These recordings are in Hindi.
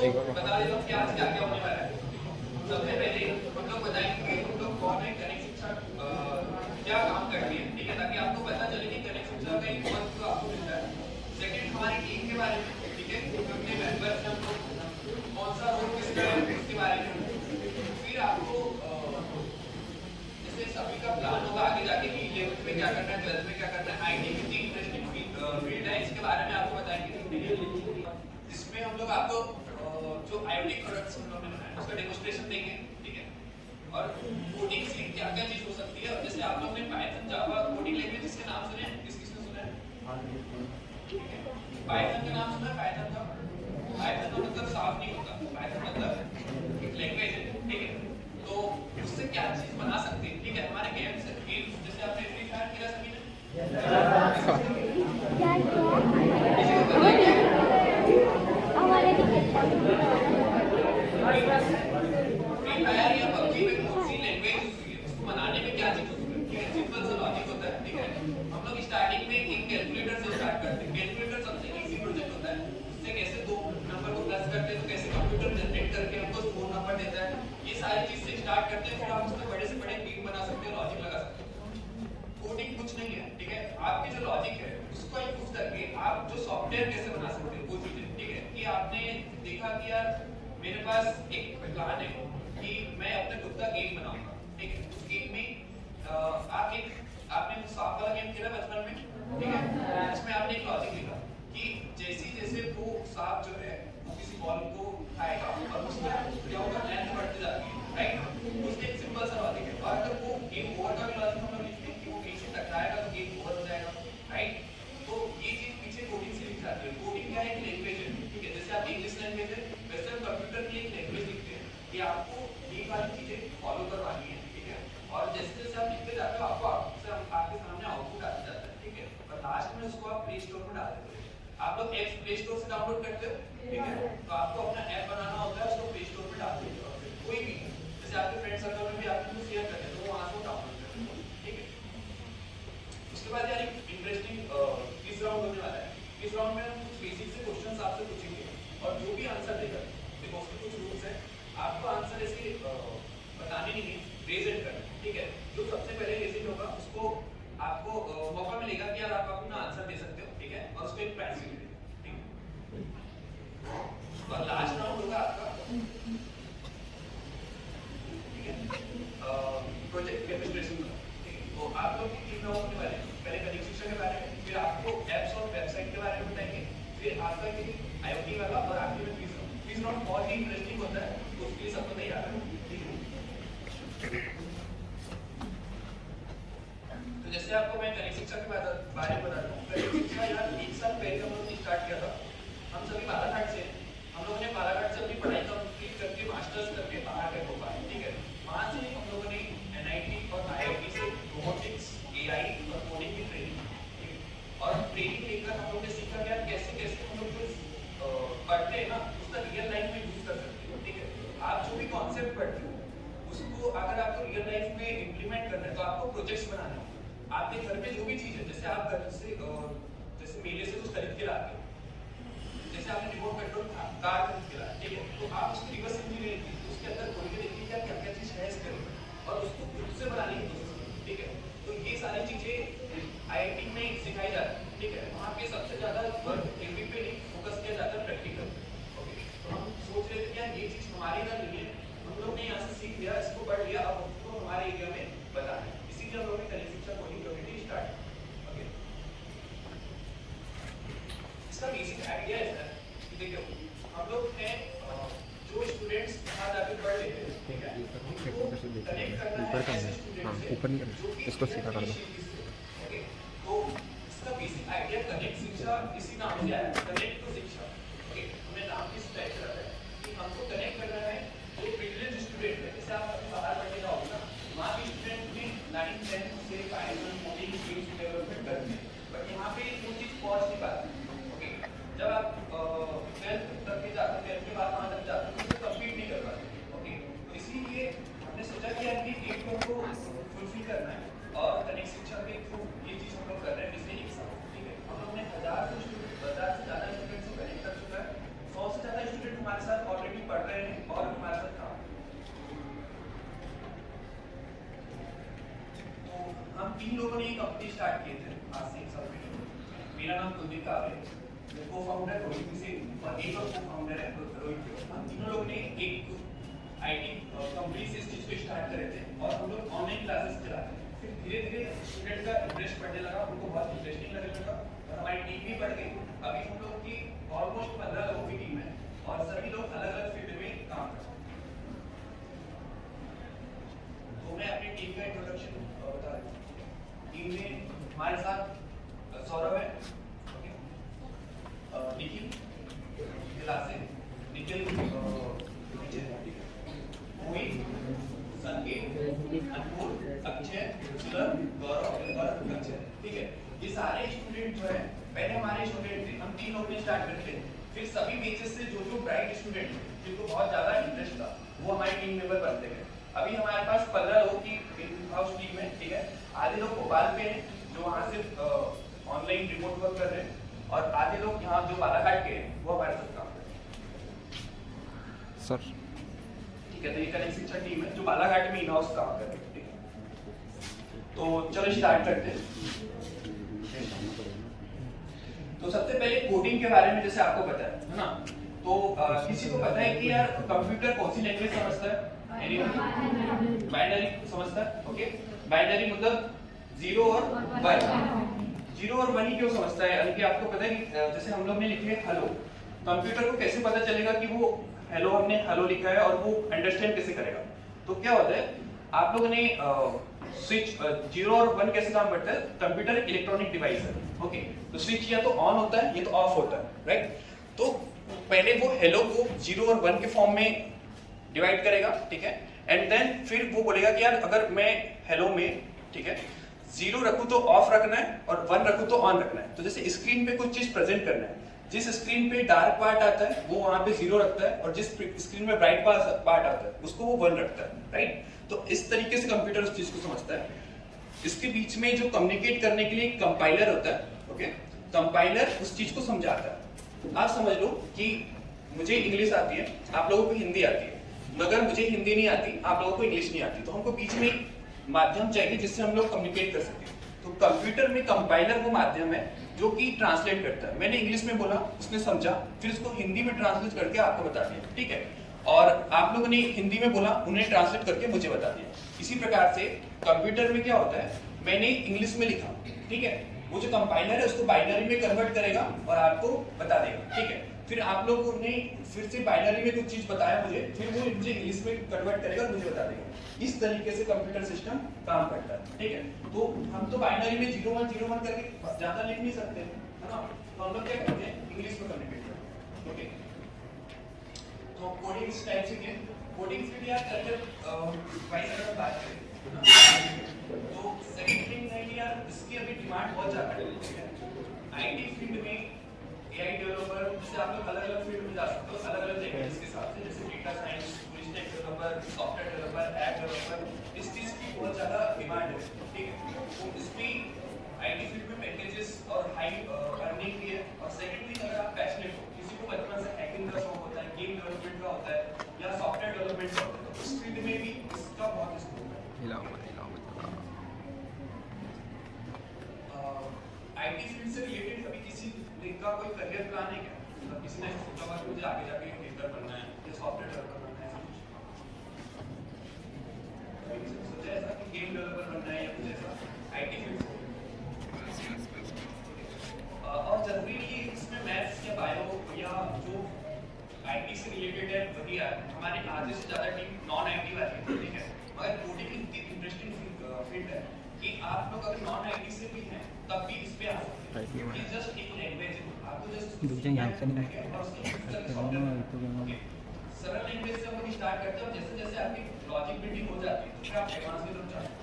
बता देता हूँ कि आज क्या क्या होने वाला है। सबसे पहले हम लोग बताएंगे कि हम लोग कौन है, कनेक्ट शिक्षा क्या काम करती है, ठीक है, ताकि आपको पता चले कि कनेक्ट शिक्षा का एक महत्व आपको मिलता है। सेकंड हमारी टीम के बारे में, ठीक है, कितने मेंबर्स हैं हम लोग, कौन सा रोल किसका है उसके बारे में। फिर आपको जैसे सभी का प्लान होगा आगे जाके कि 11th में क्या करना है, 12th में क्या करना है, आईटी कितनी इंटरेस्टिंग फील्ड है इसके बारे में आपको बताएंगे। जिसमें हम लोग आपको जो IoT प्रोडक्ट्स हम लोगों ने बनाए उसका डेमोंस्ट्रेशन देंगे, ठीक है, और कोडिंग से क्या क्या चीज हो सकती है। जैसे आप लोगों ने पाइथन जावा कोडिंग लैंग्वेज के नाम सुने हैं, किसने सुना है? पाइथन का नाम सुना है? पाइथन का मतलब साफ नहीं होता, पाइथन मतलब एक लैंग्वेज है, ठीक है, तो उससे क्या चीज बना सकते हैं, ठीक है। हमारे गेम्स जैसे आपने फ्री फायर खेला सभी ने, फ्री फायर या पबजी में कौन सी लैंग्वेज यूज हुई है, उसको बनाने में क्या चीज यूज हुई है, ठीक है, सिंपल सा लॉजिक होता है, ठीक है। हम लोग स्टार्टिंग में एक कैलकुलेटर से स्टार्ट करते हैं। कैलकुलेटर सबसे इजी प्रोजेक्ट होता है, उससे कैसे दो नंबर को प्लस करते हैं, तो कैसे कंप्यूटर जनरेट करके हमको फोन नंबर देता है, ये सारी चीज से स्टार्ट करते हैं। फिर आप उसमें बड़े से बड़े बीम बना सकते हैं, लॉजिक लगा सकते हैं। कोडिंग कुछ नहीं है, ठीक है, आपकी जो लॉजिक है उसको यूज करके आप जो सॉफ्टवेयर कैसे बना सकते हैं वो चीजें, ठीक है। कि आपने देखा कि यार मेरे पास एक प्लान है कि मैं अपने खुद का गेम बनाऊंगा, ठीक है। उस गेम में आपने सांप वाला गेम खेला बचपन में, ठीक है, इसमें आपने एक लॉजिक लिखा कि जैसे जैसे वो सांप जो है वो किसी बॉल को खाएगा और उसमें क्या होगा, लेंथ बढ़ती जाती है, राइट। उसके एक सिंपल सा लॉजिक है। और अगर वो गेम ओवर का भी लॉजिक हम लोग लिखते हैं कि वो गेम से टकराएगा तो गेम ओवर हो जाएगा, राइट। तो ये चीज पीछे कोडिंग से लिख जाती है। कोडिंग क्या है, एक लैंग्वेज है, ठीक है। जैसे आप इंग्लिश लैंग्वेज है वैसे हम कंप्यूटर की एक लैंग्वेज लिखते हैं कि आपको ये वाली चीजें फॉलो करवानी है, ठीक है। और जैसे जैसे आप लिखते जाते हो आपको आपके सामने आउटपुट आते जाता है, ठीक है। और लास्ट में उसको आप प्ले स्टोर में डाल देते हो। आप लोग ऐप प्ले स्टोर से डाउनलोड करते हो, ठीक है, तो आपको अपना ऐप बनाना होता है, उसको प्ले स्टोर में डाल देते हो। कोई भी जैसे आपके फ्रेंड सर्कल में भी आप उसको शेयर करते हो तो वहां से डाउनलोड करते हो, ठीक है। उसके बाद यार एक इंटरेस्टिंग इस राउंड होने वाला है। इस राउंड में हम कुछ बेसिक से क्वेश्चंस आपसे पूछेंगे और जो भी आंसर देगा, देखो उसके कुछ रूल्स हैं, आपको आंसर ऐसे बताने नहीं है, प्रेजेंट करना, ठीक है। जो सबसे पहले प्रेजेंट होगा उसको आपको मौका मिलेगा कि यार आप अपना आंसर दे सकते हो, ठीक है, और उसको एक प्राइज भी मिलेगा, ठीक है। और लास्ट राउंड होगा आपका, ठीक है, प्रोजेक्ट डेमोंस्ट्रेशन का, ठीक है। तो आप लोग तीन राउंड के बारे में, पहले कनेक्ट शिक्षा के बारे में, फिर आपको एप्स और वेबसाइट के बारे में बताएंगे, फिर आपका IoT वाला, और आखिर में क्विज राउंड बहुत ही इंटरेस्टिंग होता है, तो उसके लिए सबको तैयार है, ठीक है। तो जैसे आपको मैं कनेक्ट शिक्षा के बारे में बताता हूँ। कनेक्ट शिक्षा यार 1 साल पहले हम लोगों ने स्टार्ट किया था। हम सभी बालाघाट से, हम लोगों ने बालाघाट से अपनी पढ़ाई कंप्लीट करके मास्टर्स करके बाहर गए भोपाल, ठीक है। वहाँ से हम लोगों ने NIT और IIT से रोबोटिक्स, AI और कोडिंग की ट्रेनिंग, ठीक है। और ट्रेनिंग लेकर हम लोगों ने सीखा क्या कैसे कैसे हम लोग जो पढ़ते हैं ना उसका रियल लाइफ में यूज कर सकते हो, ठीक है। आप जो भी कॉन्सेप्ट पढ़ते हो उसको अगर आपको रियल लाइफ में इम्प्लीमेंट करना है तो आपको प्रोजेक्ट्स बनाने हैं। आपके घर में जो भी चीज है, जैसे आप घर से जैसे मेले से कुछ खरीद के लाते हो, जैसे आपने रिमोट कंट्रोल कार खरीद के लाया, ठीक है, तो आप उसकी रिवर्स इंजीनियरिंग की उसके अंदर खोल के देखिए क्या क्या चीज है इसके अंदर और उसको खुद से बनाने की कोशिश करिए, ठीक है। तो ये सारी चीजें IIT में सिखाई जाती है, ठीक है। वहाँ पे सबसे ज्यादा वर्क थ्योरी पे नहीं फोकस किया जाता है, प्रैक्टिकल, ओके। तो हम सोच रहे थे कि यार ये चीज हमारे इधर नहीं है, हम लोग ने यहाँ से सीख लिया, इसको पढ़ लिया, अब उसको हमारे एरिया में बताना है। इसीलिए हम लोगों ने कनेक्ट शिक्षा कोडिंग कम्युनिटी स्टार्ट की, ओके। इसका बेसिक आइडिया है कि देखो हम लोग हैं जो स्टूडेंट्स वहाँ जाके पढ़ लेते हैं, ठीक है, उनको कनेक्ट करना है ऐसे स्टूडेंट्स से ऊपर नहीं जो कि इसको सीधा कर दो। ओके। तो इसका बेसिक आइडिया कनेक्ट शिक्षा इसी नाम से आया, कनेक्ट टू शिक्षा, ओके। हमने नाम इस टाइप से रखा है कि हमको कनेक्ट करना है जो प्रिविलेज स्टूडेंट है। जैसे आप कभी बाहर पढ़ने जाओगे ना, वहाँ के स्टूडेंट भी 9th 10th से पाइथन कोडिंग स्किल्स डेवलपमेंट करते हैं, बट यहाँ पे वो चीज पहुँच नहीं पाती, ओके। जब आप 12th तक के जाते हैं, 12th के बाद वहाँ तक जाते हैं तो कंप्लीट नहीं कर पाते, ओके। तो इसीलिए हमने सोचा कि यार ये एक को फुलफिल करना है और कनेक्ट शिक्षा के थ्रू ये चीज हम लोग कर रहे हैं, जैसे एक साथ, ठीक है। हम लोग ने 1000 से ज़्यादा स्टूडेंट अभी स्टार्ट किए थे आज से 1 साल पहले। मेरा नाम कुलदीप कावे है, मैं को फाउंडर रोहित से और एक और को फाउंडर है रोहित। हम तीनों लोग ने एक आईटी कंपनी से इस चीज को स्टार्ट करे थे और हम लोग ऑनलाइन क्लासेस चलाते थे। फिर धीरे धीरे स्टूडेंट का इंटरेस्ट बढ़ने लगा, उनको बहुत इंटरेस्टिंग लगने लगा और हमारी टीम भी बढ़ गई। अभी हम लोग की ऑलमोस्ट 15 लोगों की टीम है और सभी लोग अलग अलग फील्ड में काम करते हैं। तो मैं अपनी टीम का इंट्रोडक्शन बता देता हूँ। टीम में हमारे साथ सौरभ है, निखिल गिलासे, निखिल मोहित, संकेत, अनमोल, अक्षय, सुलभ, गौरव और अक्षय। ठीक है, ये सारे स्टूडेंट जो है पहले हमारे स्टूडेंट थे, हम 3 लोग ने स्टार्ट करते थे। फिर सभी बेचेस से जो ब्राइट स्टूडेंट जिनको बहुत ज्यादा इंटरेस्ट था वो हमारे टीम मेंबर बनते गए। अभी हमारे पास 15 लोगों की इन हाउस टीम है। ठीक है, आधे लोग भोपाल पे हैं जो वहाँ से ऑनलाइन रिमोट वर्क कर रहे हैं और आधे लोग यहाँ जो बालाघाट के हैं वो हमारे साथ काम कर रहे हैं सर। ठीक है, तो ये कनेक्ट शिक्षा टीम है जो बालाघाट में इन हाउस काम कर रही है। ठीक है, तो चलो स्टार्ट करते हैं। तो सबसे पहले कोडिंग के बारे में जैसे आपको पता है ना, तो किसी को पता है कि यार कंप्यूटर कौन सी लैंग्वेज समझता है? बाइनरी समझता है। ओके, बाइनरी मतलब 0 और 1। 0 और 1 ही क्यों समझता है? यानी कि आपको पता है कि जैसे हम लोग ने लिखे हेलो, कंप्यूटर को कैसे पता चलेगा कि वो हेलो हमने हेलो लिखा है और वो अंडरस्टैंड कैसे करेगा? तो क्या होता है, आप लोगों ने स्विच 0 और 1 कैसे काम करता है? कंप्यूटर एक इलेक्ट्रॉनिक डिवाइस है। ओके, तो स्विच या तो ऑन होता है या तो ऑफ होता है, राइट? तो पहले वो हेलो को 0 और 1 के फॉर्म में डिवाइड करेगा, ठीक है, एंड देन फिर वो बोलेगा कि यार अगर मैं हेलो में, ठीक है, 0 रखूं तो ऑफ रखना है और 1 रखूं तो ऑन रखना है। तो जैसे स्क्रीन पे कुछ चीज प्रेजेंट करना है, जिस स्क्रीन पे डार्क पार्ट आता है वो वहां पे 0 रखता है और जिस स्क्रीन में ब्राइट पार्ट आता है उसको वो 1 रखता है, राइट? तो इस तरीके से कंप्यूटर उस चीज को समझता है। इसके बीच में जो कम्युनिकेट करने के लिए कंपाइलर होता है, ओके, कंपाइलर उस चीज को समझाता है। आप समझ लो कि मुझे इंग्लिश आती है, आप लोगों को हिंदी आती है, मगर मुझे हिंदी नहीं आती, आप लोगों को इंग्लिश नहीं आती, तो हमको बीच में माध्यम चाहिए जिससे हम लोग कम्युनिकेट कर सकें। तो कंप्यूटर में कंपाइलर वो माध्यम है जो कि ट्रांसलेट करता है। मैंने इंग्लिश में बोला, उसने समझा, फिर उसको हिंदी में ट्रांसलेट करके आपको बता दिया, ठीक है, और आप लोगों ने हिंदी में बोला, उन्हें ट्रांसलेट करके मुझे बता दिया। इसी प्रकार से कंप्यूटर में क्या होता है, मैंने इंग्लिश में लिखा, ठीक है, वो जो कंपाइलर है उसको बाइनरी में कन्वर्ट करेगा और आपको बता देगा, ठीक है। फिर आप लोगों ने फिर से बाइनरी में कुछ चीज बताया मुझे, फिर वो मुझे इंग्लिश में कन्वर्ट करेगा और मुझे बता देगा। इस तरीके से कंप्यूटर सिस्टम काम करता है, ठीक है। तो हम तो बाइनरी में 0101 करके ज्यादा लिख नहीं सकते, है ना, तो हम लोग क्या करते हैं, इंग्लिश में कम्युनिकेट करते हैं, ओके। तो कोडिंग इस टाइप से किया, कोडिंग से भी यार कल्चर वाइज अगर बात करें तो सेकंड थिंग है कि यार इसकी अभी डिमांड बहुत ज्यादा है। आईटी फील्ड में एआई डेवलपर से आप लोग अलग अलग फील्ड में जा सकते हो, अलग अलग लैंग्वेज के हिसाब से, जैसे data science, full stack developer, software developer, app developer, इस चीज की बहुत ज्यादा डिमांड है, ठीक है। तो इसमें आईटी फील्ड में पैकेजेस और हाई अर्निंग भी है। और सेकंड थिंग, अगर आप पैशनेट हो, किसी को बचपन से हैकिंग का शौक होता है, गेम डेवलपमेंट का होता है या सॉफ्टवेयर डेवलपमेंट का होता है, तो उस फील्ड में भी इसका बहुत स्कोप है। आईटी फील्ड से रिलेटेड अभी किसी का कोई करियर प्लान है क्या? मतलब किसी ने सोचा हुआ कि मुझे आगे जाके हैकर बनना है या सॉफ्टवेयर डेवलपर बनना है, ऐसा सोचा ऐसा कि गेम डेवलपर बनना है या कुछ ऐसा आईटी फील्ड से? और जरूरी नहीं है इसमें मैथ्स या बायो या जो आईटी से रिलेटेड है वही है। हमारे आधे से ज्यादा टीम नॉन आईटी वाली है, ठीक है, मगर कोडिंग इतनी इंटरेस्टिंग फील्ड है कि आप लोग अगर नॉन आईटी से भी हैं तब भी इस पे आ सकते हैं। ये जस्ट एक लैंग्वेज है, आपको जस्ट दूसरे यहाँ से नहीं सरल लैंग्वेज से हम लोग स्टार्ट करते हैं और जैसे जैसे आपकी लॉजिक बिल्डिंग हो जाती है तो फिर आप एडवांस की तरफ जाते हैं,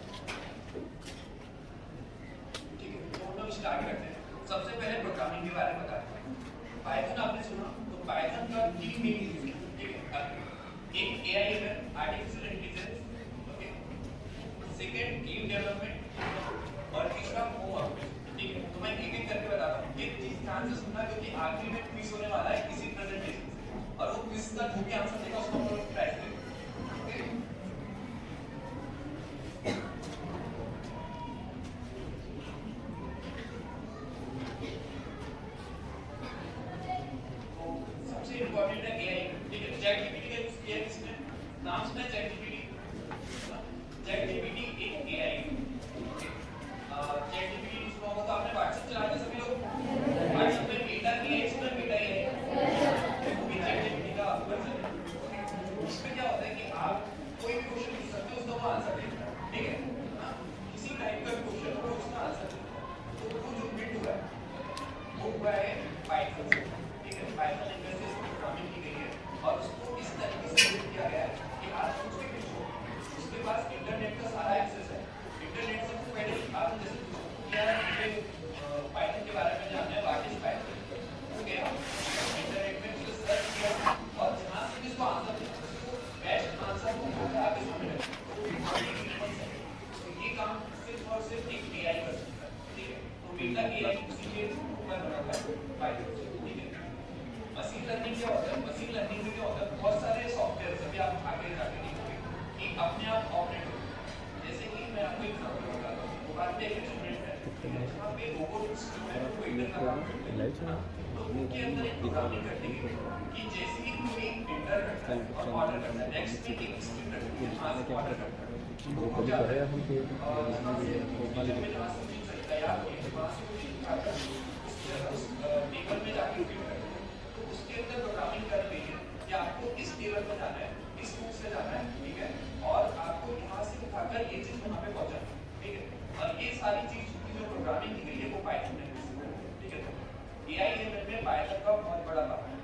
ठीक है। तो हम लोग स्टार्ट करते हैं। सबसे पहले प्रोग्रामिंग के बारे में बताते हैं। पाइथन आपने सुना, तो पाइथन का 3 मेन यूज है, ठीक है। एक एआई है, artificial intelligence, okay, second game development और तीसरा होम ऑफिस, ठीक है। तो मैं एक एक करके बताता हूँ, एक चीज ध्यान से सुनना क्योंकि आखिरी में क्विज होने वाला है इसी प्रेजेंटेशन से, और वो क्विज का जो भी आंसर देगा उसको हम लोग प्राइज देंगे, ओके। इंपॉर्टेंट है एआई, ठीक है। चैट जीपीटी का यूज किया है किसने? नाम सुना है चैट जीपीटी? चैट जीपीटी एक एआई है। चैट जीपीटी यूज हुआ तो आपने व्हाट्सएप चलाया था सभी लोग? व्हाट्सएप में मेटा की है, इसमें मेटा ही है, वो भी चैट जीपीटी का वर्जन है। उसमें क्या होता है कि आप कोई भी क्वेश्चन पूछ सकते हो, उसका वो आंसर देगा, ठीक है। किसी टाइप का क्वेश्चन हो उसका आंसर देगा। तो वो जो बिल्ड हुआ है वो हुआ है पाइथन से, ठीक है। पाइथन लैंग्वेज से इसकी प्रोग्रामिंग की गई है और उसको इस तरीके से बिल्ड किया गया है कि आप कुछ भी पूछो, उसके पास इंटरनेट का सारा एक्सेस है। इंटरनेट से पहले आप जैसे पूछो क्या मुझे पाइथन के बारे में जानना है, व्हाट इज पाइथन, तो गया इंटरनेट में उसको सर्च किया और जहाँ से भी उसको आंसर मिला उसको बेस्ट आंसर को ढूंढकर आगे सामने रखा। तो ये काम सिर्फ और सिर्फ एक एआई कर सकता है, ठीक है। तो मेटा एआई उसी के ऊपर बना हुआ है पाइथन से, ठीक है। मशीन लर्निंग क्या होता है? मशीन लर्निंग में क्या होता है, बहुत सारे सॉफ्टवेयर अभी आप आगे जाके देखोगे कि अपने आप ऑपरेट होते हैं। जैसे कि मैं आपको एग्जांपल बताता हूँ, भोपाल में एक रेस्टोरेंट है, ठीक है, जहाँ पे रोबोट्स जो है वो वेटर का काम करते हैं। तो उनके अंदर एक प्रोग्रामिंग कर दी गई कि जैसे ही कोई एंटर करता है और ऑर्डर करता है, नेक्स्ट में एक स्क्रिप्ट रखती है, वहाँ से ऑर्डर करता है, तो वो क्या है और जहाँ से किचन में जहाँ से चीज़ तैयार हुई है वहाँ से वो चीज़ उठाकर उस टेबल में जाके फिट करते हैं। तो उसके अंदर प्रोग्रामिंग कर रही है कि आपको इस टेबल पर जाना है, इस रूट से जाना है, ठीक है, और आपको यहाँ से उठाकर ये चीज़ वहाँ पे पहुँचाना है, ठीक है। और ये सारी चीज़ की जो प्रोग्रामिंग की गई है वो पाइथन में, ठीक है। तो एआई में पाइथन का बहुत बड़ा भाग है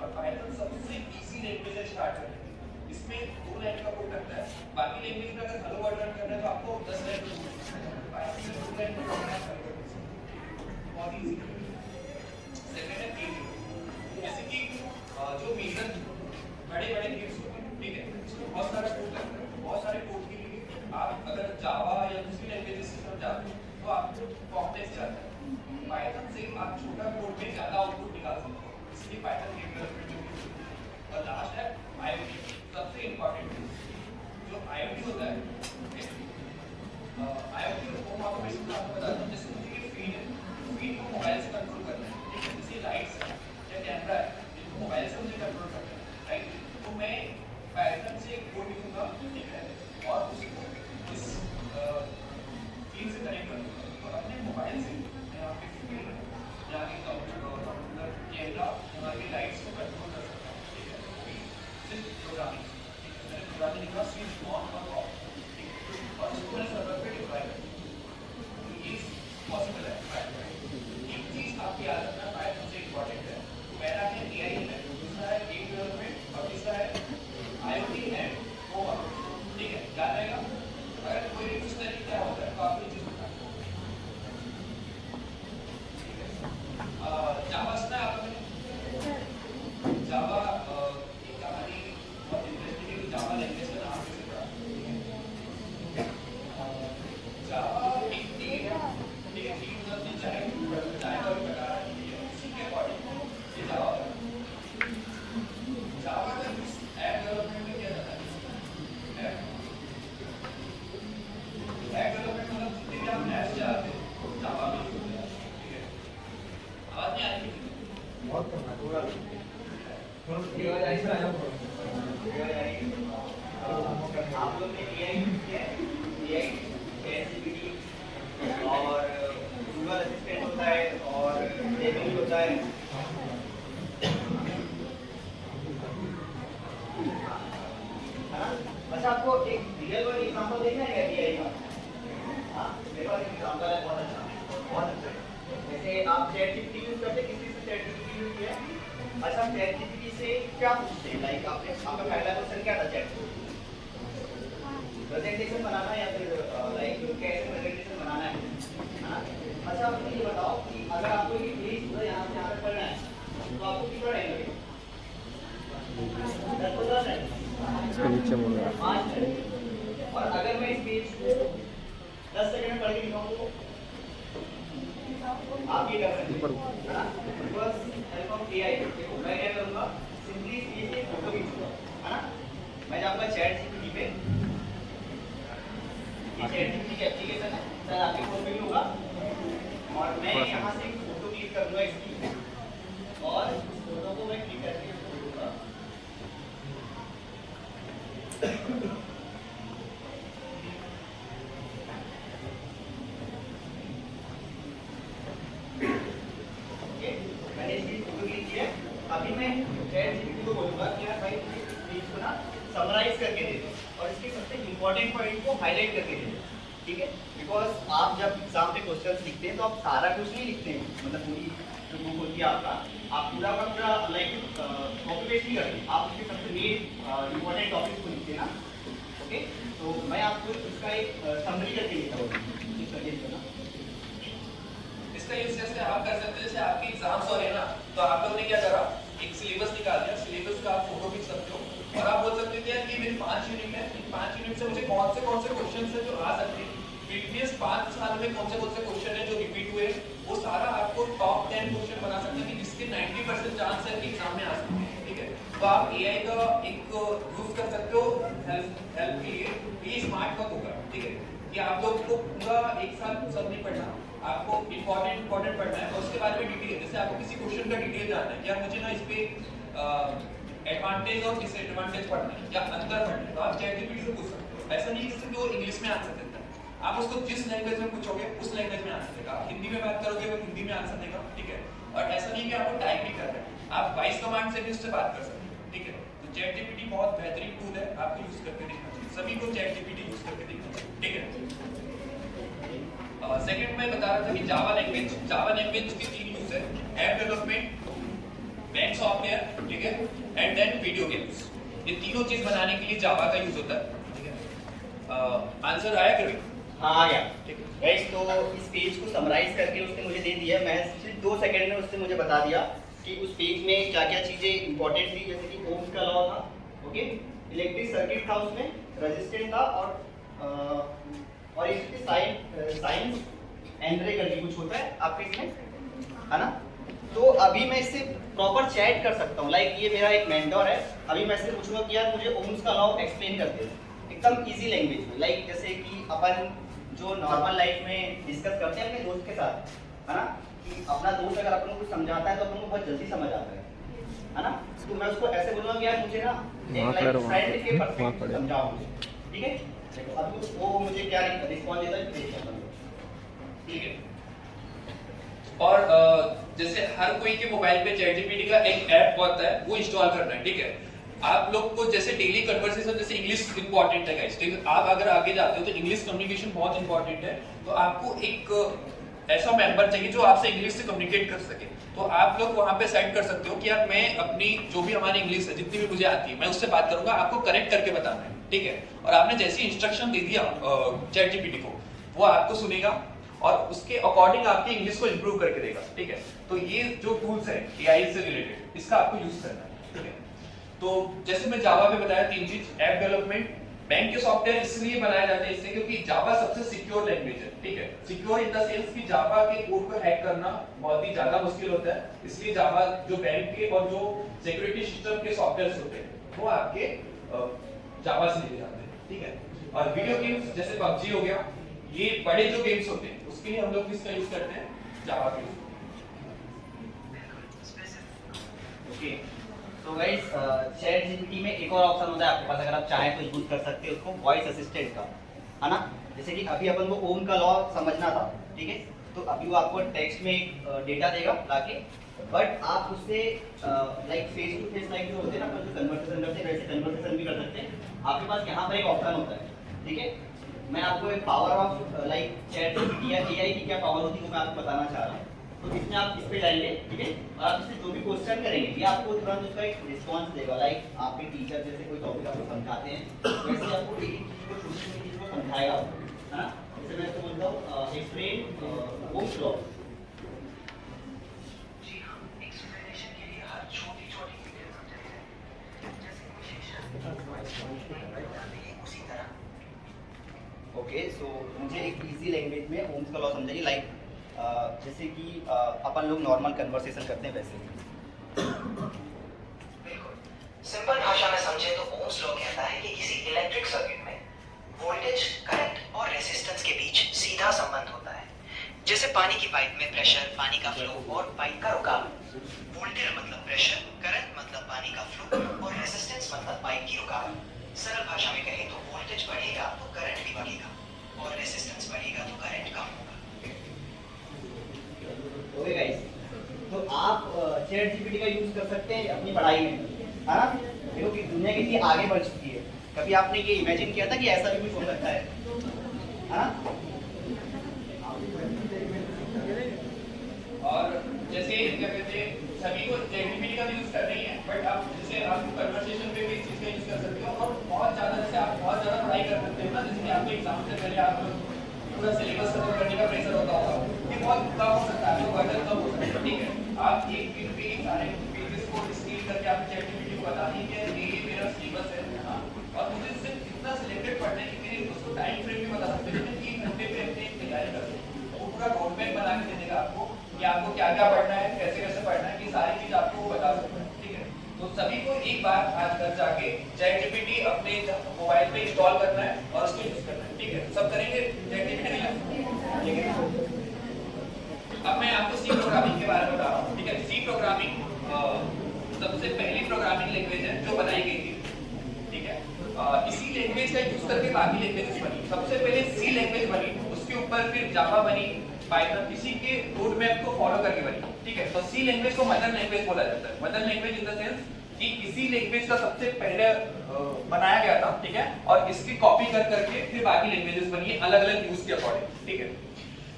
और पाइथन सबसे इजी लैंग्वेज है स्टार्ट करने की। इसमें 2 लाइन का कोड लगता है, बाकी लैंग्वेज में अगर हेलो वर्ड रन करना है तो आपको 10 लाइन का कोड लगता है, पाइथन में 2 लाइन का कोड है, बहुत इजी है। सेकंड है क्लीन, जैसे कि जो मेजर बड़े-बड़े गेम्स होते हैं, ठीक है, इसमें बहुत सारा कोड लगता है। बहुत सारे कोड के लिए आप अगर जावा या दूसरी लैंग्वेजेस की तरफ जाते हो तो आपको कॉम्प्लेक्स जाता है। पाइथन से आप छोटा कोड में ज़्यादा आउटपुट निकाल सकते हो, इसलिए पाइथन गेम डेवलपमेंट। और लास्ट है आईओटी, सबसे इम्पोर्टेंट जो आईओटी होता है, आईओटी को होम ऑटोमेशन का आपको बताता हूँ। जैसे मुझे ये फीड है, फीड को मोबाइल से कंट्रोल करना है, ठीक है। जैसे लाइट्स है या कैमरा है, इनको मोबाइल से मुझे कंट्रोल करना है, राइट। तो मैं पाइथन से एक कोड लिखूंगा, ठीक है, और उसको इस फीड से कनेक्ट करूंगा और अपने मोबाइल से मैं यहाँ पे फीड यहाँ के कंप्यूटर कैमरा यहाँ की लाइट्स को कंट्रोल कर सकता हूँ, ठीक है। सिर्फ प्रोग्रामिंग, ठीक है। मैंने प्रोग्रामिंग लिखा स्विच ऑन और ऑफ, ठीक है, और इसको मैंने सर्वर पे डिप्लॉय कर दिया। तो ये पॉसिबल है पाइथन। एक चीज़ आपकी याद रखना पाइथन से इम्पोर्टेंट है, पहला है एआई है, दूसरा है गेम डेवलपमेंट और तीसरा है आईओटी एंड होम ऑटोमेशन, ठीक है। याद रहेगा, अगर कोई भी पूछता है कि क्या होता है तो आप ये चीज़ बता दो, ठीक है। जावा सुना है आपने? जावा की कहानी बहुत इंटरेस्टिंग है कि जावा लैंग्वेज का नाम कैसे पड़ा, ठीक है। जावा एक टीम है, ठीक है, टीम मतलब चाहे का भी प्रकार है, उसी के अकॉर्डिंग ये जावा है। जावा का यूज ऐप डेवलपमेंट में किया जाता है। ऐप डेवलपमेंट मतलब जितने भी आप ऐप्स चलाते हैं जावा में यूज होता है, ठीक है। आवाज नहीं आ रही? बहुत करना पूरा ये वाला ऐसा आया आप लोग ने एआई यूज किया है, एआई चैटजीपीटी और गूगल असिस्टेंट होता है और जेमिनी होता है। अच्छा, आपको एक रियल वर्ल्ड एग्जांपल देखना है क्या एआई का? हाँ, मेरे पास एक एग्जांपल है बहुत अच्छा, बहुत अच्छा। जैसे आप चैटजीपीटी यूज करते हैं, किसी से चैटजीपीटी यूज किया है? अच्छा, चैटजीपीटी से क्या पूछते हैं? लाइक आपका पहला क्वेश्चन क्या था चैटजीपीटी? प्रेजेंटेशन बनाना है या फिर लाइक कैसे प्रेजेंटेशन बनाना है, हाँ। अच्छा, आप ये बताओ कि अगर आपको ये पेज पूरा यहाँ से यहाँ तक पढ़ना है तो आपको कितना टाइम लगेगा? 10 मिनट, इसको नीचे मोड़ 5 मिनट। और अगर मैं इस पेज को 10 सेकंड में पढ़ के दिखाऊं तो आप ये कर सकते हैं, हाँ। बस हेल्प ऑफ एआई, देखो मैं क्या करूँगा, सिंपली इस पेज की फोटो खींचूंगा, है ना। मैं जाऊँगा चैटजीपीटी पे, ये चैटजीपीटी की एप्लीकेशन है, सर आपके फोन में भी होगा, और मैं यहाँ से एक फोटो क्लिक करूँगा इसकी, और इस फोटो को मैं क्लिक करके इसको दूंगा मैं चैट जीपीटी को बोलूंगा कि यार भाई इस पेज को ना समराइज करके दे दो और इसके सबसे इंपॉर्टेंट पॉइंट को हाईलाइट करके दे दो, ठीक है। बिकॉज आप जब एग्जाम पे क्वेश्चन लिखते हैं तो आप सारा कुछ नहीं लिखते हैं, मतलब पूरी जो बुक होती है आपका, आप पूरा का पूरा लाइक कॉपी पेस्ट नहीं करते, आप उसके सबसे मेन इंपॉर्टेंट टॉपिक्स को लिखते हैं ना, ओके। तो मैं आपको इसका एक समरी करके लिखता हूँ। इसका यूज जैसे आप कर सकते हैं, जैसे आपके एग्जाम्स हो रहे हैं ना, तो आप लोगों ने क्या करा, एक सिलेबस निकाल दिया, सिलेबस का आप फोटो खींच सकते हो और आप बोल सकते थे कि मेरी 5 यूनिट है, इन 5 यूनिट से मुझे कौन से क्वेश्चन है जो आ सकते हैं, प्रीवियस 5 साल में कौन से क्वेश्चन है जो रिपीट हुए, वो सारा आपको टॉप 10 क्वेश्चन बना सकते हैं कि जिसके 90% चांस है कि एग्जाम में आ सकते हैं, ठीक है। तो आप एआई का एक यूज कर सकते हो हेल्प के लिए, ये स्मार्ट वर्क होगा, ठीक है। कि आप लोग को पूरा एक साथ सब नहीं पढ़ना, आपको इंपॉर्टेंट पढ़ना है और उसके बारे में डिटेल, जैसे आपको किसी क्वेश्चन का डिटेल जानना है, या मुझे ना इस पे एडवांटेज और डिसएडवांटेज पढ़ना है या अंतर पढ़ना है, तो आप चैट जीपीटी से पूछ सकते हो। ऐसा नहीं कि वो इंग्लिश में आंसर देता है, आप उसको जिस लैंग्वेज में पूछोगे उस लैंग्वेज में आंसर देगा, आप हिंदी में बात करोगे वो हिंदी में आंसर देगा, ठीक है। और ऐसा नहीं कि आपको टाइप ही करना है, आप वॉइस कमांड से भी उससे बात कर सकते हो, ठीक है। तो चैट जीपीटी बहुत बेहतरीन टूल है, आपको यूज करके देखना चाहिए, सभी को चैट जीपीटी यूज करके देखना चाहिए, ठीक है। सेकंड मैं बता रहा था कि जावा लैंग्वेज की 3 यूज है, ऐप डेवलपमेंट, बैंक सॉफ्टवेयर, ठीक है, एंड देन वीडियो गेम्स। ये तीनों चीज बनाने के लिए जावा का यूज होता है, ठीक है। आंसर आया कभी? हाँ आ गया, ठीक है गाइस। तो इस पेज को समराइज करके उसने मुझे दे दिया, मैं सिर्फ 2 सेकंड में उसने मुझे बता दिया कि उस पेज में क्या क्या चीजें इंपॉर्टेंट थी, जैसे कि ओम्स का लॉ था, ओके, इलेक्ट्रिक सर्किट था, उसमें रेजिस्टेंस था और इसकी साइंस एंड्रे करके कुछ होता है आपके इसमें, है ना। तो अभी मैं इससे प्रॉपर चैट कर सकता हूँ, लाइक ये मेरा एक मेंटर है, अभी मैं इससे पूछूंगा कि यार मुझे ओम्स का लॉ एक्सप्लेन कर दे एकदम इजी लैंग्वेज में, लाइक जैसे कि अपन जो नॉर्मल लाइफ में डिस्कस करते हैं अपने दोस्त के साथ, है ना, कि अपना दोस्त अगर अपन को कुछ समझाता है तो अपन को बहुत जल्दी समझ आता है ना। तो मैं उसको ऐसे बोलूँगा कि यार मुझे ना एक लाइक फ्रेंड के पर्सपेक्टिव से समझाओ मुझे, ठीक है। तो अब वो मुझे क्या रिस्पॉन्स देता है देख सकता हूँ, ठीक है। और जैसे हर कोई के मोबाइल पे चैट जीपीटी का एक ऐप होता है, वो इंस्टॉल करना है, ठीक है। आप लोग को जैसे डेली कन्वर्सेशन, जैसे इंग्लिश इंपॉर्टेंट है गाइस, ठीक है। आप अगर आगे जाते हो तो इंग्लिश कम्युनिकेशन बहुत इंपॉर्टेंट है, तो आपको एक ऐसा मेंबर चाहिए जो आपसे इंग्लिश से कम्युनिकेट कर सके। तो आप लोग वहां पे सेट कर सकते हो कि यार मैं अपनी जो भी हमारी इंग्लिश है जितनी भी मुझे आती है मैं उससे बात करूंगा, आपको करेक्ट करके बताना है, ठीक है। और आपने जैसी इंस्ट्रक्शन दे दिया चैट जीपीटी को, वो आपको सुनेगा और उसके अकॉर्डिंग आपकी इंग्लिश को इंप्रूव करके देगा, ठीक है। तो ये जो टूल्स है एआई से रिलेटेड, इसका आपको यूज करना है, ठीक है। तो जैसे मैं जावा में बताया 3 चीज, ऐप डेवलपमेंट, बैंक के सॉफ्टवेयर इसलिए बनाए जाते हैं इससे क्योंकि जावा सबसे सिक्योर लैंग्वेज है, ठीक है। सिक्योर इन द सेंस कि जावा के कोड को हैक करना बहुत ही ज्यादा मुश्किल होता है, इसलिए जावा जो बैंक के और जो सिक्योरिटी सिस्टम के सॉफ्टवेयर होते हैं वो आपके जावा से लिए जाते हैं, ठीक है। और वीडियो गेम्स जैसे पबजी हो गया, ये बड़े जो गेम्स होते हैं उसके लिए हम लोग किसका यूज करते हैं, जावा का यूज। ओके। तो गाइस चैट जीपीटी में एक और ऑप्शन होता है आपके पास, अगर आप चाहें तो यूज कर सकते हैं उसको, वॉइस असिस्टेंट का, है ना। जैसे कि अभी अपन को ओम का लॉ समझना था, ठीक है, तो अभी वो आपको टेक्स्ट में एक डेटा देगा लाके, बट आप उससे like face to face like जो होते हैं ना, अपन जो कन्वर्सेशन करते हैं वैसे कन्वर्सेशन भी कर सकते हैं। आपके पास यहाँ पर एक ऑप्शन होता है, ठीक है। मैं आपको एक power of like chat GPT या एआई की क्या पावर होती है वो मैं आपको बताना चाह रहा हूँ। तो इसमें आप इस पे जाएंगे, ठीक है, और आप इससे जो भी क्वेश्चन करेंगे ये आपको तुरंत उसका एक रिस्पांस देगा, लाइक आपके टीचर जैसे कोई टॉपिक आपको समझाते हैं वैसे आपको एक एक चीज को छोटी चीज को समझाएगा, है ना। जैसे मैं इसको बोलता हूँ एक्सप्लेन ओम्स लॉ। जी हाँ, एक्सप्लेनेशन के लिए हर छोटी-छोटी डिटेल समझाइए, जैसे विशेषण उसी तरह। ओके, सो मुझे एक इजी लैंग्वेज में ओम्स का लॉ समझाइए, लाइक जैसे कि अपन लोग नॉर्मल कन्वर्सेशन करते हैं वैसे। बिल्कुल, सिंपल भाषा में समझे तो ओम्स लॉ कहता है कि किसी इलेक्ट्रिक सर्किट में वोल्टेज, करंट और रेजिस्टेंस के बीच सीधा संबंध होता है। जैसे पानी की पाइप में प्रेशर, पानी का फ्लो और पाइप का रुकावट। वोल्टेज मतलब प्रेशर, करंट मतलब पानी का फ्लो और रेजिस्टेंस मतलब पाइप की रुकावट। सरल भाषा में कहें तो वोल्टेज बढ़ेगा तो करंट भी बढ़ेगा और रेजिस्टेंस बढ़ेगा तो करंट कम होगा। ओके गाइस, तो आप चैट जीपीटी का यूज कर सकते हैं अपनी पढ़ाई में, है ना। देखो कि दुनिया कितनी आगे बढ़ चुकी है, कभी आपने ये इमेजिन किया था कि ऐसा भी कुछ हो सकता है ना। और जैसे क्या कहते हैं सभी को चैटजीपीटी का यूज कर रही है, बट आप जैसे आप कन्वर्सेशन पे भी इस चीज का यूज कर सकते हो। और बहुत ज्यादा जैसे आप बहुत ज्यादा पढ़ाई कर सकते हो ना, जैसे कि आपको एग्जाम से पहले आप पूरा सिलेबस खत्म करने का प्रेशर होता होगा, ये बहुत कम हो सकता है, आपको बर्डन कम हो सकता है, ठीक है। आप एक दिन पे सारे पेजेस को स्क्रीन करके आप चैटजीपीटी को बता दीजिए ये मेरा सिलेबस है, हाँ, और मुझे इससे कितना सिलेक्टेड पढ़ना है कि मेरे उसको टाइम फ्रेम भी बता सकते हैं, 3 घंटे पे अपनी तैयारी कर सकते हैं। वो पूरा रोड मैप बना के दे देगा आपको कि आपको क्या क्या पढ़ना है, कैसे कैसे पढ़ना है, कि सारी चीज आपको वो बता सकता है, ठीक है। तो सभी को एक बार आज घर जाके चैटजीपीटी अपने मोबाइल पे इंस्टॉल करना है और उसको यूज करना है, ठीक है। सब करेंगे चैटजीपीटी का यूज, ठीक है। अब मैं आपको सी प्रोग्रामिंग के बारे में बता रहा हूँ, ठीक है। सी प्रोग्रामिंग सबसे पहली प्रोग्रामिंग लैंग्वेज है जो बनाई गई थी, ठीक है। इसी लैंग्वेज का यूज करके बाकी लैंग्वेजेस बनी। सबसे पहले सी लैंग्वेज बनी, उसके ऊपर फिर जावा बनी, पाइथन, इसी के रोड मैप को फॉलो करके बनी, ठीक है। तो सी लैंग्वेज को मदर लैंग्वेज बोला जाता है। Mother language in the sense कि इसी लैंग्वेज का सबसे पहले बनाया गया था, ठीक है। और इसकी कॉपी कर करके फिर बाकी लैंग्वेजेस बनी है अलग अलग यूज के अकॉर्डिंग, ठीक है।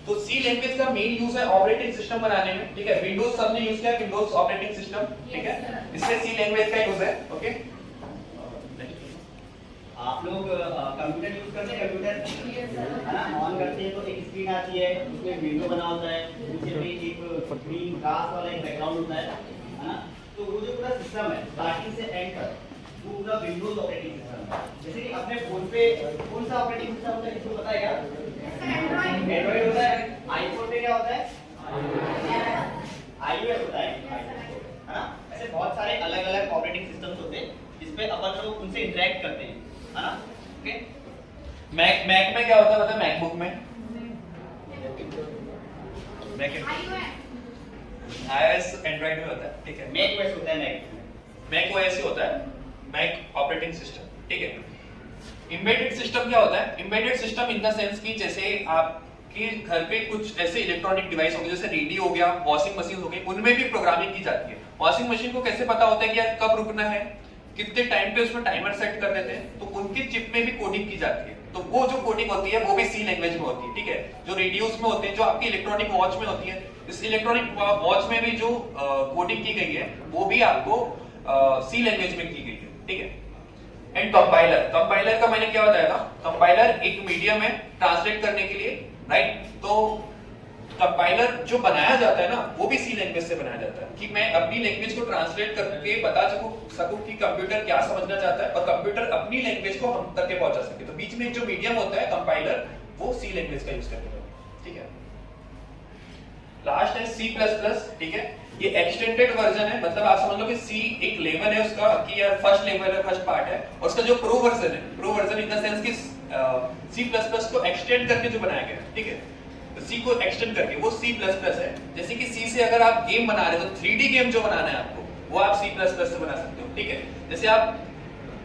तो सी लैंग्वेज का मेन यूज है ऑपरेटिंग सिस्टम बनाने में, ठीक है। विंडोज सबने यूज किया, विंडोज ऑपरेटिंग सिस्टम, ठीक है, इसमें सी लैंग्वेज का यूज है, ओके। आप लोग कंप्यूटर यूज करते हैं, कंप्यूटर है ना, ऑन करते हैं तो एक स्क्रीन आती है, उसमें विंडो बना होता है, नीचे में एक ग्रीन ग्रास वाला एक बैकग्राउंड होता है ना। तो वो जो पूरा सिस्टम है स्टार्टिंग से एंड तक वो पूरा विंडोज ऑपरेटिंग सिस्टम है। जैसे कि अपने फोन पे कौन सा ऑपरेटिंग सिस्टम होता है, किसको पता है क्या? एंड्रॉइड होता है। आईफोन पे क्या होता है? आईओएस होता है ना। ऐसे बहुत सारे अलग अलग ऑपरेटिंग सिस्टम्स होते हैं जिसपे अपन लोग उनसे इंटरेक्ट करते हैं, है ना। ओके, मैक में क्या होता है पता है? मैकबुक में iOS एंड्रॉइड में होता है, ठीक है। मैक ओएस होता है, मैक ओएस ही होता है, मैक ऑपरेटिंग सिस्टम, ठीक है। एम्बेडेड सिस्टम क्या होता है? Embedded system in the sense कि जैसे आपके घर पे कुछ ऐसे इलेक्ट्रॉनिक डिवाइस हो गए, जैसे रेडियो हो गया, वॉशिंग मशीन हो गई, उनमें भी प्रोग्रामिंग की जाती है। वॉशिंग मशीन को कैसे पता होता है कि यार कब रुकना है, कितने टाइम पे उसमें टाइमर सेट कर देते हैं, तो उनकी चिप में भी कोडिंग की जाती है। तो वो जो कोडिंग होती है वो भी सी लैंग्वेज में होती है, ठीक है। जो रेडियोस में होते हैं, जो आपकी इलेक्ट्रॉनिक वॉच में होती है, इस इलेक्ट्रॉनिक वॉच में भी जो कोडिंग की गई है वो भी आपको सी लैंग्वेज में की गई है, ठीक है। एंड कंपाइलर का मैंने क्या बताया था? कंपाइलर एक मीडियम है ट्रांसलेट करने के लिए, राइट। तो कंपाइलर जो बनाया जाता है ना वो भी सी लैंग्वेज से बनाया जाता है, कि मैं अपनी लैंग्वेज को ट्रांसलेट करके बता सकूं कि कंप्यूटर क्या समझना चाहता है और कंप्यूटर अपनी लैंग्वेज को हम तक के पहुंचा सके। तो बीच में जो मीडियम होता है कंपाइलर, वो सी लैंग्वेज का यूज करते हैं, ठीक है। लास्ट है C++, ठीक है। ये एक्सटेंडेड वर्जन है, मतलब आप समझ लो कि C एक लेवल है उसका, कि यार फर्स्ट लेवल है, फर्स्ट पार्ट है, और उसका जो प्रो वर्जन है, pro version in the sense कि C++ को एक्सटेंड करके जो बनाया गया है, ठीक है। तो C को एक्सटेंड करके वो C++ है। जैसे कि C से अगर आप गेम बना रहे हो, तो 3D गेम जो बनाना है आपको, वो आप C++ से बना सकते हो, ठीक है। जैसे आप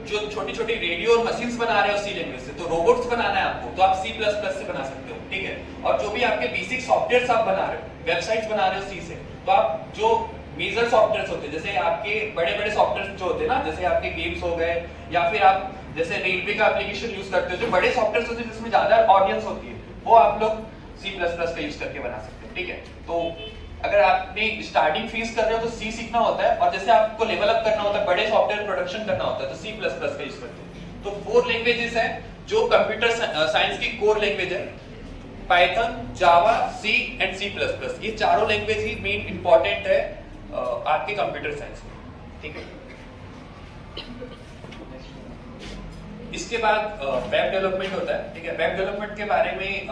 जो छोटी छोटी रेडियो और मशीन्स बना रहे हो सी लैंग्वेज से, तो रोबोट्स बनाना है आपको, तो आप C++ से बना सकते हो, ठीक है। और जो भी आपके बेसिक सॉफ्टवेयर्स आप बना रहे हो, वेबसाइट्स बना रहे हो C से, तो आप जो मेजर सॉफ्टवेयर्स होते हैं, जैसे आपके बड़े-बड़े सॉफ्टवेयर्स जो होते हैं ना, जैसे आपके गेम्स हो गए, या फिर आप जैसे रेलवे का एप्लीकेशन यूज करते हो, जो बड़े सॉफ्टवेयर्स होते हैं जिसमें ज्यादा ऑडियंस होती है, वो आप लोग C++ का यूज करके बना सकते हो, ठीक है। तो अगर आपने स्टार्टिंग फेज कर रहे हो तो C सीखना होता है, और जैसे आपको लेवल अप करना होता है, बड़े सॉफ्टवेयर प्रोडक्शन करना होता है, तो C++ का यूज करते हो। तो 4 लैंग्वेजेस हैं जो कंप्यूटर साइंस की कोर लैंग्वेज है, Python, Java, C and C++। ये चारों लैंग्वेज ही मेन इंपॉर्टेंट है आपके कंप्यूटर साइंस में, ठीक है। इसके बाद वेब डेवलपमेंट होता है, ठीक है। वेब डेवलपमेंट के बारे में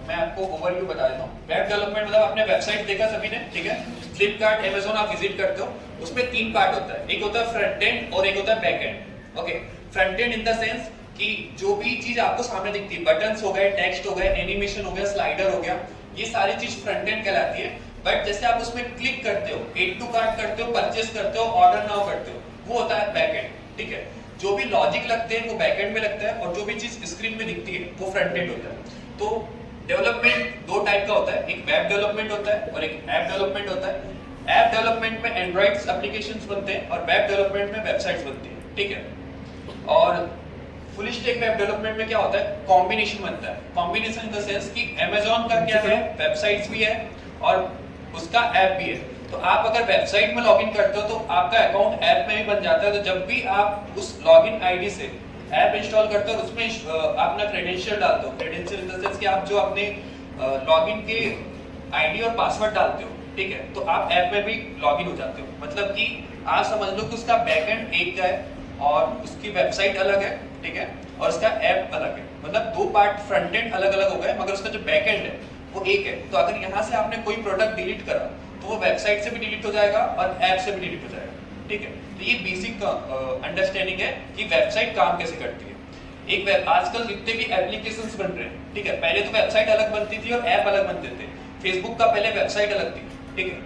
मैं आपको ओवरव्यू बता देता हूँ। वेब डेवलपमेंट मतलब आपने वेबसाइट देखा सभी ने, ठीक है। फ्लिपकार्ट, अमेज़न आप विजिट करते हो, उसमें 3 पार्ट होता है, एक होता है फ्रंट एंड और एक होता है back and, okay. Front and in the sense कि जो भी चीज आपको सामने दिखती है, बटन्स हो गए, टेक्स्ट हो गए, एनिमेशन हो गया, स्लाइडर हो गया, ये सारी चीज फ्रंट एंड कहलाती है। बट जैसे आप उसमें क्लिक करते हो, एड टू कार्ट करते हो, परचेस करते हो, ऑर्डर नाउ करते हो, वो होता है बैक एंड, ठीक है। जो भी लॉजिक लगते हैं वो बैक एंड में लगता है, और जो भी चीज स्क्रीन में दिखती है वो फ्रंट एंड होता है। तो डेवलपमेंट 2 टाइप का होता है, एक वेब डेवलपमेंट होता है और एक ऐप डेवलपमेंट होता है। ऐप डेवलपमेंट में एंड्रॉइड एप्लीकेशंस बनते हैं और वेब डेवलपमेंट में वेबसाइट्स बनती हैं, ठीक है। और फुल स्टैक वेब डेवलपमेंट में क्या होता है, कॉम्बिनेशन बनता है। कॉम्बिनेशन इन द सेंस कि Amazon का क्या है, वेबसाइट्स भी है और उसका ऐप भी है। तो आप अगर वेबसाइट में लॉगिन करते हो तो आपका अकाउंट ऐप में भी बन जाता है। तो जब भी आप उस लॉगिन आईडी से ऐप इंस्टॉल करते हो और उसमें अपना क्रेडेंशियल डालते हो, क्रेडेंशियल इन द सेंस कि आप जो अपने लॉगिन के आईडी और पासवर्ड डालते हो, ठीक है, तो आप ऐप में भी लॉगिन हो जाते हो। मतलब कि आप समझ लो कि उसका बैकएंड एक का है और उसकी वेबसाइट अलग है, ठीक है, और उसका ऐप अलग है। मतलब दो पार्ट, फ्रंट एंड अलग अलग हो गए मगर उसका जो बैकएंड है वो एक है। तो अगर यहाँ से आपने कोई प्रोडक्ट डिलीट करा तो वो वेबसाइट से भी डिलीट हो जाएगा और ऐप से भी डिलीट हो जाएगा, ठीक है। तो ये बेसिक अंडरस्टैंडिंग है कि वेबसाइट काम कैसे करती है। आजकल जितने भी एप्लीकेशंस बन रहे हैं, ठीक है, पहले तो वेबसाइट अलग बनती थी और ऐप अलग बनते थे। फेसबुक का पहले वेबसाइट अलग थी, ठीक है,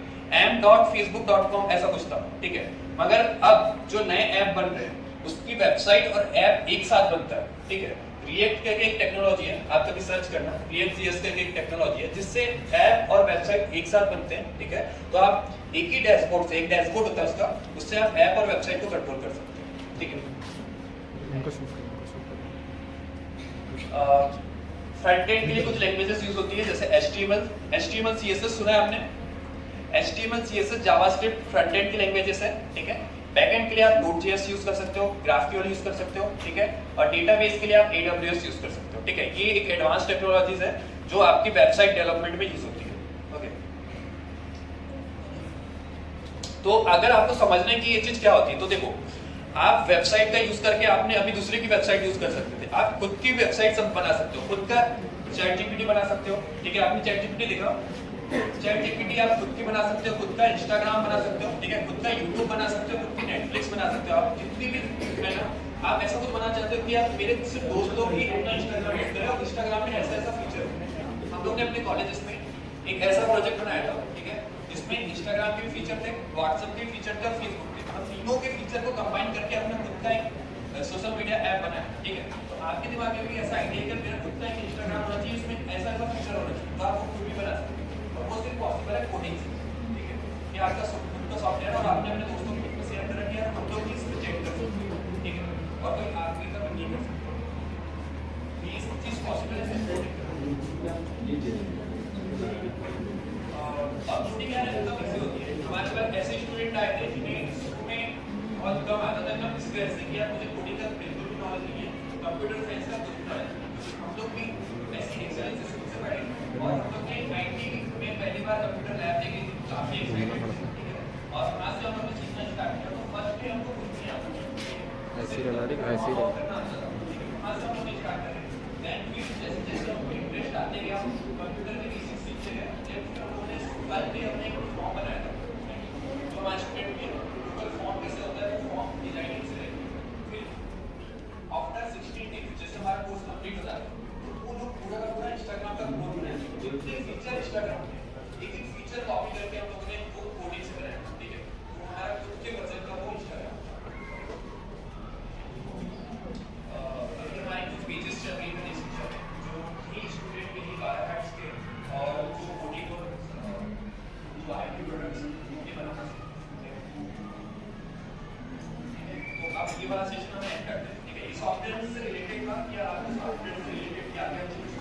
m.facebook.com ऐसा कुछ था, ठीक है, मगर अब जो नए ऐप बन रहे हैं उसकी वेबसाइट और ऐप एक साथ बनता है, ठीक है। रिएक्ट करके एक टेक्नोलॉजी है, आप कभी सर्च करना, React.js करके एक टेक्नोलॉजी है जिससे ऐप और वेबसाइट एक साथ बनते हैं, ठीक है। तो आप एक ही डैशबोर्ड से, एक डैशबोर्ड होता है उसका, उससे आप ऐप और वेबसाइट को कंट्रोल कर सकते हैं, ठीक है। फ्रंट एंड के लिए कुछ लैंग्वेजेस यूज होती है जैसे HTML CSS सुना है आपने? HTML CSS JavaScript front end की लैंग्वेजेस है, ठीक है। बैकएंड के लिए आप Node.js यूज कर सकते हो, GraphQL यूज कर सकते हो, ठीक है, और डेटाबेस के लिए आप AWS यूज कर सकते हो, ठीक है। ये एक एडवांस टेक्नोलॉजीज है जो आपकी वेबसाइट डेवलपमेंट में यूज होती है, ओके। तो अगर आपको समझना है कि ये चीज क्या होती है तो देखो, आप वेबसाइट का यूज करके आपने अभी दूसरे की वेबसाइट यूज कर सकते थे, आप खुद की वेबसाइट सब बना सकते हो, खुद का ChatGPT बना सकते हो, ठीक है। आपने ChatGPT देखा, ChatGPT आप खुद की बना सकते हो, खुद का Instagram बना सकते हो, ठीक है, खुद का YouTube बना सकते हो, खुद की Netflix बना सकते हो। आप जितनी भी है ना, आप ऐसा कुछ बना चाहते हो कि आप मेरे सिर्फ दोस्त लोग ही अपना Instagram यूज करें और Instagram में ऐसा फीचर है। हम लोग ने अपने कॉलेजेस में एक ऐसा प्रोजेक्ट बनाया था, ठीक है, जिसमें Instagram के भी फीचर थे, WhatsApp के फीचर थे और Facebook के, हम तीनों के फीचर को कंबाइन करके हमने खुद का एक सोशल मीडिया ऐप बनाया, ठीक है। तो आपके दिमाग में भी ऐसा आइडिया है कि मेरा खुद का एक Instagram होना चाहिए, इसमें ऐसा फीचर होना चाहिए, तो आप वो खुद भी बना सकते हो और वो सिर्फ पॉसिबल है कोडिंग से, ठीक है। कि आपका खुद का सॉफ्टवेयर और आपने अपने दोस्तों के लिए शेयर कर रखा है, हम लोग भी इसमें चेक कर सकते हैं, ठीक है, और कोई आगे का नहीं कर सकते। ये सब चीज पॉसिबल है सिर्फ अब कोडिंग क्या है, कैसे होती है। हमारे पास ऐसे स्टूडेंट आए थे जिन्हें शुरू में बहुत कम आता था, ना इस वजह से कि यार मुझे कोडिंग का बिल्कुल भी नॉलेज नहीं है, कंप्यूटर साइंस का कुछ नॉलेज नहीं। हम लोग भी ऐसी एक्सेलेंस से शुरू से पढ़े और हम लोग ने 90 में पहली बार कंप्यूटर लैब देखी, काफी एक्साइटेड, ठीक है, और वहां से हम लोग ने सीखना स्टार्ट किया। तो फर्स्ट डे हमको कुछ नहीं आता था, ऐसे करना करना आता था, वहां से हम लोग स्टार्ट करें। देन फिर जैसे जैसे हमको इंटरेस्ट आते गया, कंप्यूटर के बेसिक्स सीखते गए। जब हम लोगों ने कल भी हमने एक फॉर्म बनाया था, जो हमारे स्टूडेंट के गूगल फॉर्म कैसे होता है, फॉर्म डिजाइनिंग से फिर आफ्टर 16 डेज जैसे हमारा कोर्स कंप्लीट हो जाता है, वो लोग पूरा का पूरा इंस्टाग्राम का कोड बनाए, जितने फीचर इंस्टाग्राम के एक एक फीचर कॉपी करके हम लोगों ने वो कोडिंग से बनाया, ठीक है। तो हमारा खुद के वर्जन का वो इंस्टाग्राम अभी हमारे कुछ पेजेस चल रही है शिक्षा में, जो ही स्टूडेंट के लिए 12 हैट्स के और जो कोडिंग और जो आईटी प्रोडक्ट्स ये बनाना सीखते हैं, तो अब ये वाला सेशन हम एंड करते हैं, ठीक है। ये सॉफ्टवेयर से रिलेटेड था, क्या आपको सॉफ्टवेयर से रिलेटेड क्या क्या चीज